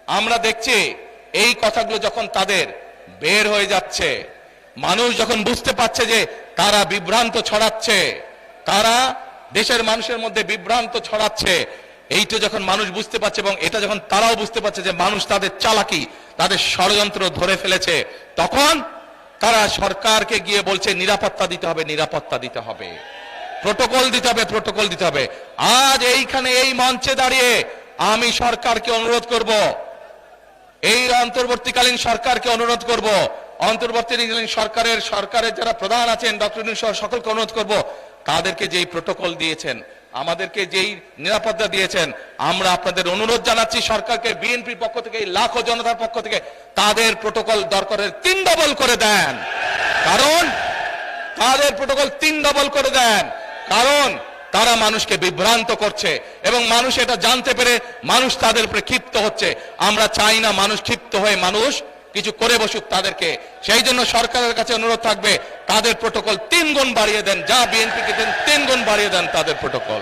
আমরা দেখছি এই কথাগুলো যখন তাদের বের হয়ে যাচ্ছে, মানুষ যখন বুঝতে পারছে যে তারা বিভ্রান্ত ছড়াচ্ছে, তারা দেশের মানুষের মধ্যে বিভ্রান্ত ছড়াচ্ছে, এইটা যখন মানুষ বুঝতে পারছে এবং এটা যখন তারাও বুঝতে পারছে যে মানুষ তাদের চালাকি, তাদের ষড়যন্ত্র ধরে ফেলেছে, তখন তারা সরকারকে গিয়ে বলছে নিরাপত্তা দিতে হবে, নিরাপত্তা দিতে হবে, প্রোটোকল দিতে হবে, প্রোটোকল দিতে হবে। আজ এইখানে এই মঞ্চে দাঁড়িয়ে আমি সরকারকে অনুরোধ করব, এই অন্তর্বর্তীকালীন সরকারকে অনুরোধ করব, অন্তর্বর্তীকালীন সরকারের যারা প্রধান আছেন ডক্টর ইউনূস সকলকে অনুরোধ করব, তাদেরকে যেই প্রোটোকল দিয়েছেন, আমাদেরকে যেই নিরাপত্তা দিয়েছেন, আমরা আপনাদের অনুরোধ জানাচ্ছি সরকারকে, বিএনপির পক্ষ থেকে, লাখো জনতার পক্ষ থেকে তাদের প্রোটোকল দরকারের 3 ডবল করে দেন। কারণ তাদের প্রোটোকল 3 ডবল করে দেন, কারণ তারা মানুষকে বিভ্রান্ত করছে এবং মানুষ এটা জানতে পেরে মানুষ তাদের উপরে ক্ষিপ্ত হচ্ছে। আমরা চাই না মানুষ ক্ষিপ্ত হয়ে মানুষ কিছু করে বসুক তাদেরকে। সেই জন্য সরকারের কাছে অনুরোধ থাকবে তাদের প্রোটোকল 3 গুণ বাড়িয়ে দেন, যা বিএনপিকে দেন 3 গুণ বাড়িয়ে দেন তাদের প্রোটোকল।